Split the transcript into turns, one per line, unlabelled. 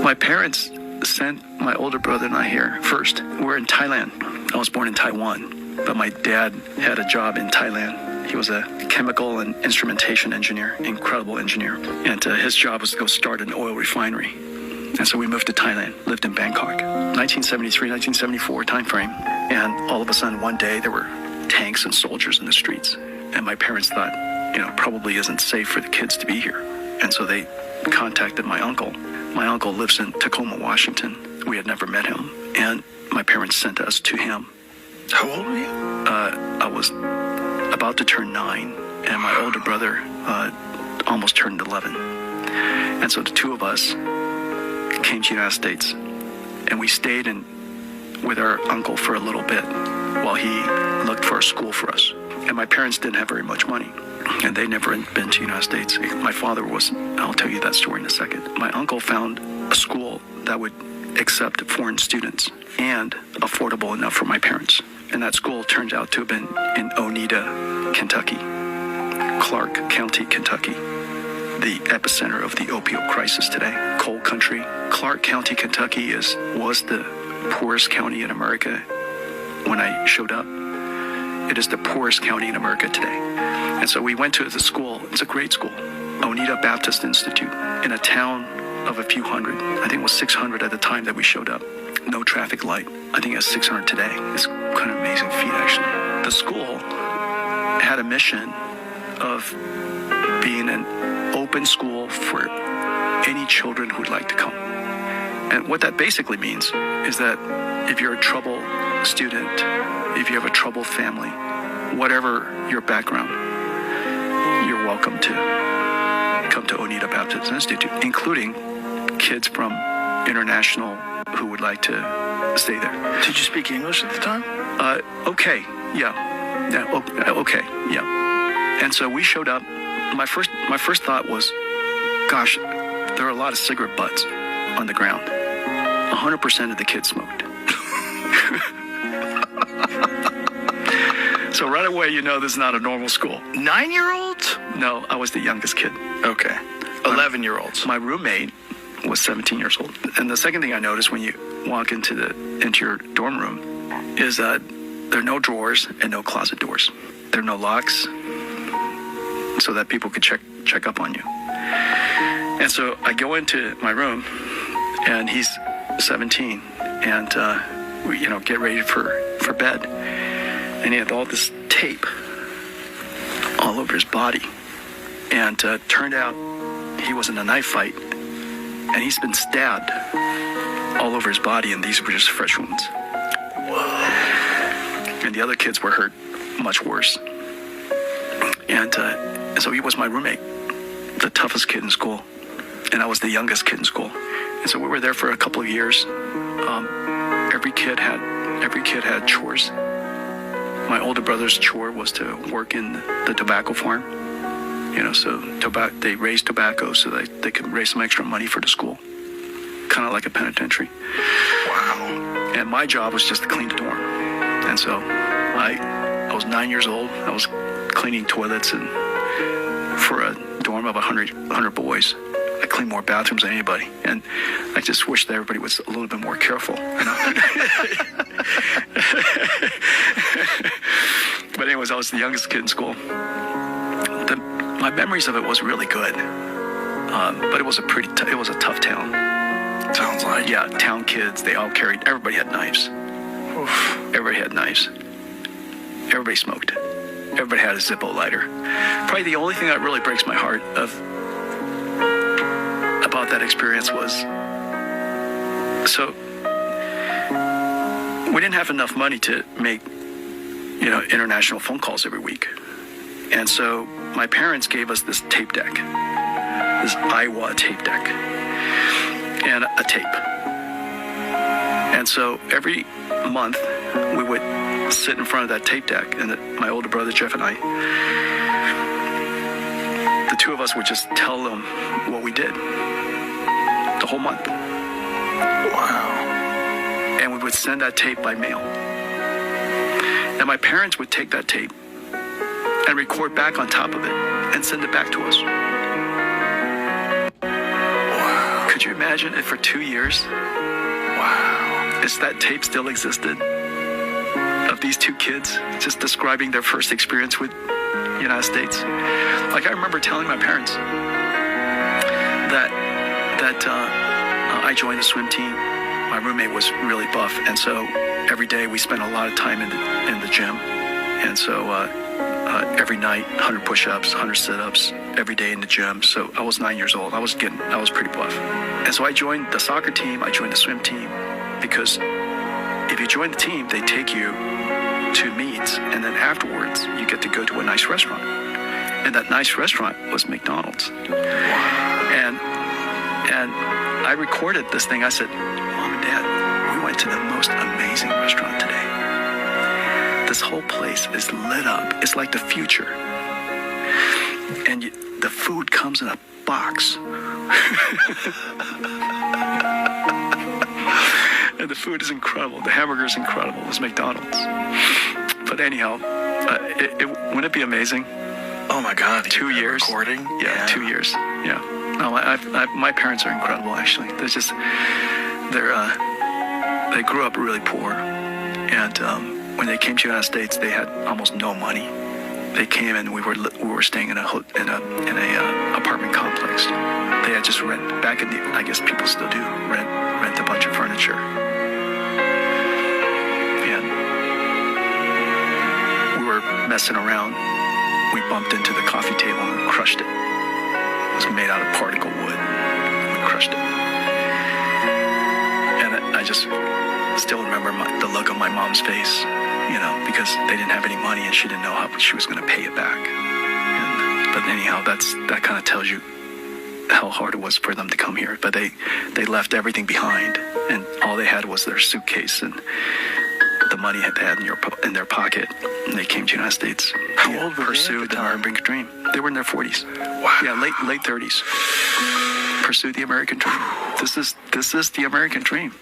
My parents sent my older brother and I here first. We're in Thailand. I was born in Taiwan, but my dad had a job in Thailand. He was a chemical and instrumentation engineer, incredible engineer. And his job was to go start an oil refinery. And so we moved to Thailand, lived in Bangkok, 1973, 1974 timeframe. And all of a sudden, one day, there were tanks and soldiers in the streets. And my parents thought, probably isn't safe for the kids to be here. And so they contacted my uncle. My uncle lives in Tacoma, Washington. We had never met him. And my parents sent us to him.
How old were you?
I was about to turn 9, and my older brother almost turned 11. And so the two of us came to the United States, and we stayed with our uncle for a little bit while he looked for a school for us. And my parents didn't have very much money, and they'd never been to the United States. My father I'll tell you that story in a second. My uncle found a school that would accept foreign students and affordable enough for my parents. And that school turns out to have been in Oneida, Kentucky, Clark County, Kentucky, the epicenter of the opioid crisis today, coal country. Clark County, Kentucky was the poorest county in America when I showed up. It is the poorest county in America today. And so we went to the school. It's a great school, Oneida Baptist Institute, in a town of a few hundred. I think it was 600 at the time that we showed up. No traffic light. I think it's 600 today. It's kind of amazing feat, actually. The school had a mission of being an open school for any children who'd like to come. And what that basically means is that if you're a troubled student, if you have a troubled family, whatever your background, you're welcome to come to Oneida Baptist Institute, including kids from international who would like to stay there.
Did you speak English at the time?
Okay, yeah. Okay, yeah. And so we showed up. My first thought was, gosh, there are a lot of cigarette butts on the ground. 100% of the kids smoked. So right away, this is not a normal school.
9-year-olds?
No, I was the youngest kid.
Okay. 11-year-olds.
My roommate was 17 years old. And the second thing I noticed when you walk into your dorm room is that there are no drawers and no closet doors. There are no locks so that people could check up on you. And so I go into my room, and he's 17, and we get ready for bed. And he had all this tape all over his body. And turned out he was in a knife fight, and he's been stabbed all over his body, and these were just fresh wounds.
Whoa.
And the other kids were hurt much worse. And so he was my roommate, the toughest kid in school, and I was the youngest kid in school. And so we were there for a couple of years. Every kid had chores. My older brother's chore was to work in the tobacco farm. So they raised tobacco so that they could raise some extra money for the school, kind of like a penitentiary.
Wow.
And my job was just to clean the dorm. And so I was 9 years old. I was cleaning toilets, and for a dorm of 100 boys, I cleaned more bathrooms than anybody. And I just wish that everybody was a little bit more careful. But anyways, I was the youngest kid in school. My memories of it was really good, but it was a tough town.
Sounds like.
Yeah, town kids, everybody had knives.
Oof.
Everybody had knives. Everybody smoked. Everybody had a Zippo lighter. Probably the only thing that really breaks my heart about that experience was, so we didn't have enough money to make, international phone calls every week. And so my parents gave us this tape deck, this Iowa tape deck, and a tape. And so every month we would sit in front of that tape deck, and my older brother Jeff and I, the two of us would just tell them what we did the whole month.
Wow.
And we would send that tape by mail. And my parents would take that tape and record back on top of it and send it back to us.
Wow.
Could you you imagine if for 2 years,
Wow.
if that tape still existed of these two kids just describing their first experience with the United States? Like, I remember telling my parents that I joined the swim team. My roommate was really buff, and so every day we spent a lot of time in the gym. And so every night, 100 push-ups, 100 sit-ups, every day in the gym. So I was 9 years old. I was pretty buff. And so I joined the soccer team. I joined the swim team because if you join the team, they take you to meets, and then afterwards you get to go to a nice restaurant. And that nice restaurant was McDonald's. And I recorded this thing. I said, Mom and Dad, we went to the most amazing restaurant today. This whole place is lit up. It's like the future. And the food comes in a box. And the food is incredible. The hamburger is incredible. It's McDonald's. But anyhow, wouldn't it be amazing?
Oh my God.
2 years.
Recording?
Yeah, 2 years. Yeah. No, my parents are incredible, actually. They grew up really poor. And when they came to the United States, they had almost no money. They came and we were staying in a apartment complex. They had just rent back in the, I guess people still do, rent a bunch of furniture. And we were messing around. We bumped into the coffee table and crushed it. It was made out of particle wood. We crushed it. And I just still remember the look on my mom's face, because they didn't have any money and she didn't know how she was going to pay it back. But anyhow, that kind of tells you how hard it was for them to come here. But they left everything behind, and all they had was their suitcase and the money they had in their pocket. And they came to the United States.
How old were they
pursued
at the
the American dream. They were in their 40s.
Wow.
Yeah, late 30s. Pursued the American dream. This is the American dream.